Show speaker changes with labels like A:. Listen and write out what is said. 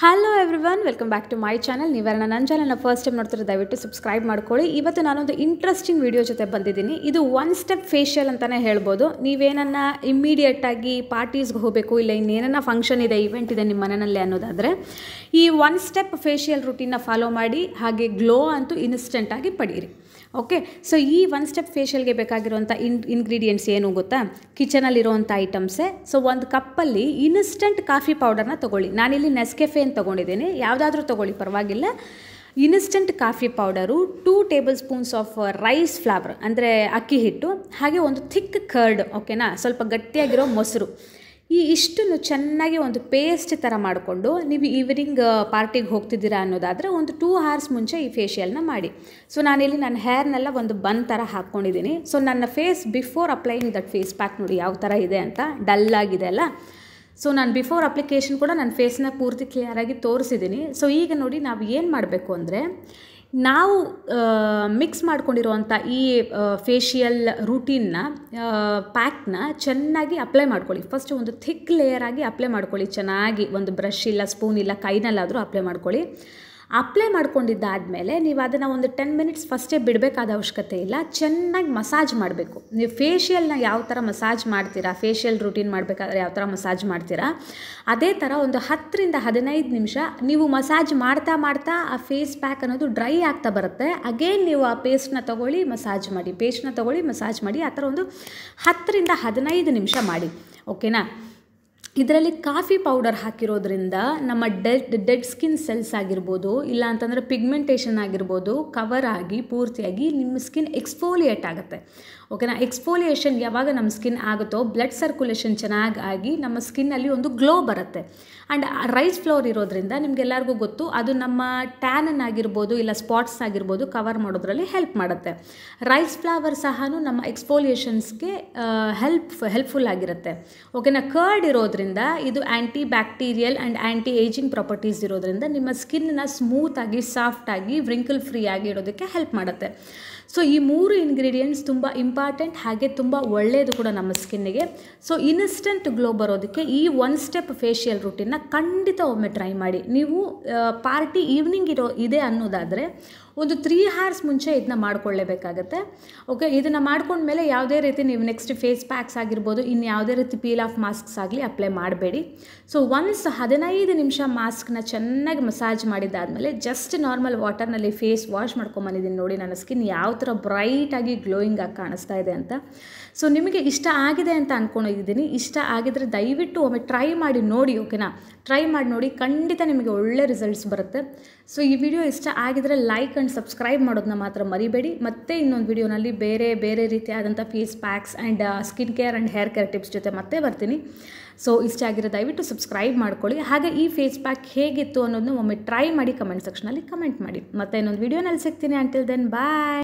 A: Hello everyone, welcome back to my channel. ನೀವೆಲ್ಲ ನನ್ನ ಚಾನಲ್ನ ಫಸ್ಟ್ ಟೈಮ್ ನೋಡ್ತಿರೋ ದಯವಿಟ್ಟು ಸಬ್ಸ್ಕ್ರೈಬ್ ಮಾಡ್ಕೊಳ್ಳಿ. ಇವತ್ತು ನಾನೊಂದು ಇಂಟ್ರೆಸ್ಟಿಂಗ್ ವಿಡಿಯೋ ಜೊತೆ ಬಂದಿದ್ದೀನಿ. ಇದು ಒನ್ ಸ್ಟೆಪ್ ಫೇಶಿಯಲ್ ಅಂತಲೇ ಹೇಳ್ಬೋದು. ನೀವೇನನ್ನ ಇಮ್ಮಿಡಿಯೇಟಾಗಿ ಪಾರ್ಟೀಸ್ಗೆ ಹೋಗಬೇಕು, ಇಲ್ಲ ಇನ್ನೇನನ್ನ ಫಂಕ್ಷನ್ ಇದೆ, ಇವೆಂಟ್ ಇದೆ ನಿಮ್ಮ ಮನೆಯಲ್ಲೇ ಅನ್ನೋದಾದರೆ ಈ ಒನ್ ಸ್ಟೆಪ್ ಫೇಶಿಯಲ್ ರೂಟೀನ್ನ ಫಾಲೋ ಮಾಡಿ, ಹಾಗೆ ಗ್ಲೋ ಅಂತೂ ಇನ್ಸ್ಟೆಂಟಾಗಿ ಪಡೀರಿ. ಓಕೆ, ಸೊ ಈ ಒನ್ ಸ್ಟೆಪ್ ಫೇಶಿಯಲ್ಗೆ ಬೇಕಾಗಿರುವಂಥ ಇಂಗ್ರೀಡಿಯೆಂಟ್ಸ್ ಏನು ಗೊತ್ತಾ? ಕಿಚನಲ್ಲಿರುವಂಥ ಐಟಮ್ಸೇ. ಸೊ ಒಂದು ಕಪ್ಪಲ್ಲಿ ಇನ್ಸ್ಟೆಂಟ್ ಕಾಫಿ ಪೌಡರ್ನ ತೊಗೊಳ್ಳಿ. ನಾನಿಲ್ಲಿ ನೆಸ್ಕೆಫೆ ಅಂತ ತೊಗೊಂಡಿದ್ದೀನಿ, ಯಾವುದಾದ್ರೂ ತೊಗೊಳ್ಳಿ ಪರವಾಗಿಲ್ಲ. Instant coffee powder, 2 table spoons of rice flour ಅಂದರೆ ಅಕ್ಕಿ ಹಿಟ್ಟು, ಹಾಗೆ ಒಂದು ಥಿಕ್ ಕರ್ಡ್, ಓಕೆನಾ, ಸ್ವಲ್ಪ ಗಟ್ಟಿಯಾಗಿರೋ ಮೊಸರು. ಈ ಇಷ್ಟನ್ನು ಚೆನ್ನಾಗಿ ಒಂದು ಪೇಸ್ಟ್ ಥರ ಮಾಡಿಕೊಂಡು ನೀವು ಈವ್ನಿಂಗ್ ಪಾರ್ಟಿಗೆ ಹೋಗ್ತಿದ್ದೀರಾ ಅನ್ನೋದಾದರೆ ಒಂದು 2 hours ಮುಂಚೆ ಈ ಫೇಶಿಯಲ್ನ ಮಾಡಿ. ಸೊ ನಾನಿಲ್ಲಿ ನನ್ನ ಹೇರ್ನೆಲ್ಲ ಒಂದು ಬನ್ ಥರ ಹಾಕ್ಕೊಂಡಿದ್ದೀನಿ. ಸೊ ನನ್ನ face before applying that face pack ನೋಡಿ ಯಾವ ಥರ ಇದೆ ಅಂತ, ಡಲ್ ಆಗಿದೆ ಅಲ್ಲ. ಸೊ ನಾನು ಬಿಫೋರ್ ಅಪ್ಲಿಕೇಶನ್ ಕೂಡ ನನ್ನ ಫೇಸ್ನ ಪೂರ್ತಿ ಕ್ಲಿಯರಾಗಿ ತೋರಿಸಿದ್ದೀನಿ. ಸೊ ಈಗ ನೋಡಿ ನಾವು ಏನು ಮಾಡಬೇಕು ಅಂದರೆ, ನಾವು ಮಿಕ್ಸ್ ಮಾಡ್ಕೊಂಡಿರುವಂಥ ಈ ಫೇಶಿಯಲ್ ರೂಟೀನ್ನ ಪ್ಯಾಕ್ನ ಚೆನ್ನಾಗಿ ಅಪ್ಲೈ ಮಾಡ್ಕೊಳ್ಳಿ. ಫಸ್ಟ್ ಒಂದು ಥಿಕ್ ಲೇಯರಾಗಿ ಅಪ್ಲೈ ಮಾಡ್ಕೊಳ್ಳಿ ಚೆನ್ನಾಗಿ. ಒಂದು ಬ್ರಷ್ ಇಲ್ಲ, ಸ್ಪೂನ್ ಇಲ್ಲ, ಕೈನಲ್ಲಾದರೂ ಅಪ್ಲೈ ಮಾಡ್ಕೊಳ್ಳಿ. ಅಪ್ಲೈ ಮಾಡ್ಕೊಂಡಿದ್ದಾದಮೇಲೆ ನೀವು ಅದನ್ನು ಒಂದು 10 minutes ಫಸ್ಟೇ ಬಿಡಬೇಕಾದ ಅವಶ್ಯಕತೆ ಇಲ್ಲ. ಚೆನ್ನಾಗಿ ಮಸಾಜ್ ಮಾಡಬೇಕು. ನೀವು ಫೇಶಿಯಲ್ನ ಯಾವ ಥರ ಮಸಾಜ್ ಮಾಡ್ತೀರಾ, ಫೇಶಿಯಲ್ ರೂಟೀನ್ ಮಾಡಬೇಕಾದ್ರೆ ಯಾವ ಥರ ಮಸಾಜ್ ಮಾಡ್ತೀರಾ, ಅದೇ ಥರ ಒಂದು 10 ರಿಂದ 15 ನಿಮಿಷ ನೀವು ಮಸಾಜ್ ಮಾಡ್ತಾ ಮಾಡ್ತಾ ಆ ಫೇಸ್ ಪ್ಯಾಕ್ ಅನ್ನೋದು ಡ್ರೈ ಆಗ್ತಾ ಬರುತ್ತೆ. ಅಗೇನ್ ನೀವು ಆ ಪೇಸ್ಟ್ನ ತೊಗೊಳ್ಳಿ, ಮಸಾಜ್ ಮಾಡಿ, ಪೇಸ್ಟ್ನ ತೊಗೊಳ್ಳಿ, ಮಸಾಜ್ ಮಾಡಿ. ಆ ಥರ ಒಂದು 10 ರಿಂದ 15 ನಿಮಿಷ ಮಾಡಿ. ಓಕೆನಾ? ಇದರಲ್ಲಿ ಕಾಫಿ ಪೌಡರ್ ಹಾಕಿರೋದ್ರಿಂದ ನಮ್ಮ ಡೆಡ್ ಸ್ಕಿನ್ ಸೆಲ್ಸ್ ಆಗಿರ್ಬೋದು, ಇಲ್ಲ ಅಂತಂದರೆ ಪಿಗ್ಮೆಂಟೇಷನ್ ಆಗಿರ್ಬೋದು, ಕವರ್ ಆಗಿ ಪೂರ್ತಿಯಾಗಿ ನಿಮ್ಮ ಸ್ಕಿನ್ ಎಕ್ಸ್ಫೋಲಿಯೇಟ್ ಆಗುತ್ತೆ. ಓಕೆನಾ? ಎಕ್ಸ್ಫೋಲಿಯೇಷನ್ ಯಾವಾಗ ನಮ್ಮ ಸ್ಕಿನ್ ಆಗುತ್ತೋ ಬ್ಲಡ್ ಸರ್ಕ್ಯುಲೇಷನ್ ಚೆನ್ನಾಗಿ ಆಗಿ ನಮ್ಮ ಸ್ಕಿನ್ನಲ್ಲಿ ಒಂದು ಗ್ಲೋ ಬರುತ್ತೆ. ಆ್ಯಂಡ್ ರೈಸ್ ಫ್ಲೋರ್ ಇರೋದ್ರಿಂದ ನಿಮಗೆಲ್ಲರಿಗೂ ಗೊತ್ತು, ಅದು ನಮ್ಮ ಟ್ಯಾನನ್ ಆಗಿರ್ಬೋದು, ಇಲ್ಲ ಸ್ಪಾಟ್ಸ್ ಆಗಿರ್ಬೋದು ಕವರ್ ಮಾಡೋದ್ರಲ್ಲಿ ಹೆಲ್ಪ್ ಮಾಡುತ್ತೆ. ರೈಸ್ ಫ್ಲವರ್ ಸಹ ನಮ್ಮ ಎಕ್ಸ್ಫೋಲಿಯೇಷನ್ಸ್ಗೆ ಹೆಲ್ಪ್ಫುಲ್ ಆಗಿರುತ್ತೆ. ಓಕೆನಾ? ಕರ್ಡ್ ಇರೋದ್ರಿಂದ ಇದು ಆ್ಯಂಟಿ bacterial and anti ageing properties ಇರೋದ್ರಿಂದ ನಿಮ್ಮ ಸ್ಕಿನ್ನ ಸ್ಮೂತಾಗಿ, ಸಾಫ್ಟಾಗಿ, ವ್ರಿಂಕಲ್ ಫ್ರೀ ಆಗಿ ಇಡೋದಕ್ಕೆ ಹೆಲ್ಪ್ ಮಾಡುತ್ತೆ. ಸೊ ಈ 3 ಇಂಗ್ರೀಡಿಯೆಂಟ್ಸ್ ತುಂಬ ಇಂಪಾರ್ಟೆಂಟ್, ಹಾಗೆ ತುಂಬ ಒಳ್ಳೆಯದು ಕೂಡ ನಮ್ಮ ಸ್ಕಿನ್ನಿಗೆ. ಸೊ ಇನ್ಸ್ಟೆಂಟ್ ಗ್ಲೋ ಬರೋದಕ್ಕೆ ಈ ಒನ್ ಸ್ಟೆಪ್ ಫೇಶಿಯಲ್ ರೂಟೀನ್ನ ಖಂಡಿತ ಒಮ್ಮೆ ಟ್ರೈ ಮಾಡಿ. ನೀವು ಪಾರ್ಟಿ ಈವ್ನಿಂಗ್ ಇದೆ ಅನ್ನೋದಾದರೆ ಒಂದು 3 hours ಮುಂಚೆ ಇದನ್ನ ಮಾಡ್ಕೊಳ್ಳೇಬೇಕಾಗತ್ತೆ. ಓಕೆ, ಇದನ್ನು ಮಾಡ್ಕೊಂಡ್ಮೇಲೆ ಯಾವುದೇ ರೀತಿ ನೀವು ನೆಕ್ಸ್ಟ್ ಫೇಸ್ ಪ್ಯಾಕ್ಸ್ ಆಗಿರ್ಬೋದು, ಇನ್ನು ಯಾವುದೇ ರೀತಿ ಪೀಲ್ ಆಫ್ ಮಾಸ್ಕ್ಸ್ ಆಗಲಿ ಅಪ್ಲೈ ಮಾಡಬೇಡಿ. ಸೊ ಒನ್ಸ್ 15 ನಿಮಿಷ ಮಾಸ್ಕ್ನ ಚೆನ್ನಾಗಿ ಮಸಾಜ್ ಮಾಡಿದ್ದಾದಮೇಲೆ ಜಸ್ಟ್ ನಾರ್ಮಲ್ ವಾಟರ್ನಲ್ಲಿ ಫೇಸ್ ವಾಶ್ ಮಾಡ್ಕೊಂಬಂದಿದ್ದೀನಿ. ನೋಡಿ ನನ್ನ ಸ್ಕಿನ್ ಯಾವ ಥರ ಬ್ರೈಟಾಗಿ ಗ್ಲೋಯಿಂಗ್ ಆಗಿ ಕಾಣಿಸ್ತಾ ಇದೆ ಅಂತ. ಸೊ ನಿಮಗೆ ಇಷ್ಟ ಆಗಿದೆ ಅಂತ ಅಂದ್ಕೊಂಡಿದ್ದೀನಿ. ಇಷ್ಟ ಆಗಿದರೆ ದಯವಿಟ್ಟು ಒಮ್ಮೆ ಟ್ರೈ ಮಾಡಿ ನೋಡಿ. ಓಕೆನಾ? ಟ್ರೈ ಮಾಡಿ ನೋಡಿ, ಖಂಡಿತ ನಿಮಗೆ ಒಳ್ಳೆ ರಿಸಲ್ಟ್ಸ್ ಬರುತ್ತೆ. ಸೊ ಈ ವಿಡಿಯೋ ಇಷ್ಟ ಆಗಿದರೆ ಲೈಕ್ ಆ್ಯಂಡ್ ಸಬ್ಸ್ಕ್ರೈಬ್ ಮಾಡೋದನ್ನ ಮಾತ್ರ ಮರಿಬೇಡಿ. ಮತ್ತೆ ಇನ್ನೊಂದು ವಿಡಿಯೋನಲ್ಲಿ ಬೇರೆ ರೀತಿಯಾದಂಥ face packs and skin care and hair care tips ಜೊತೆ ಮತ್ತೆ ಬರ್ತೀನಿ. ಸೊ ಇಷ್ಟ ಆಗಿರೋ ದಯವಿಟ್ಟು ಸಬ್ಸ್ಕ್ರೈಬ್ ಮಾಡ್ಕೊಳ್ಳಿ. ಹಾಗೆ ಈ ಫೇಸ್ ಪ್ಯಾಕ್ ಹೇಗಿತ್ತು ಅನ್ನೋದನ್ನ ಒಮ್ಮೆ ಟ್ರೈ ಮಾಡಿ ಕಮೆಂಟ್ ಸೆಕ್ಷನಲ್ಲಿ ಕಮೆಂಟ್ ಮಾಡಿ. ಮತ್ತೆ ಇನ್ನೊಂದು ವಿಡಿಯೋನಲ್ಲಿ ಸಿಗ್ತೀನಿ. ಅಂಟಿಲ್ ದೆನ್ ಬಾಯ್.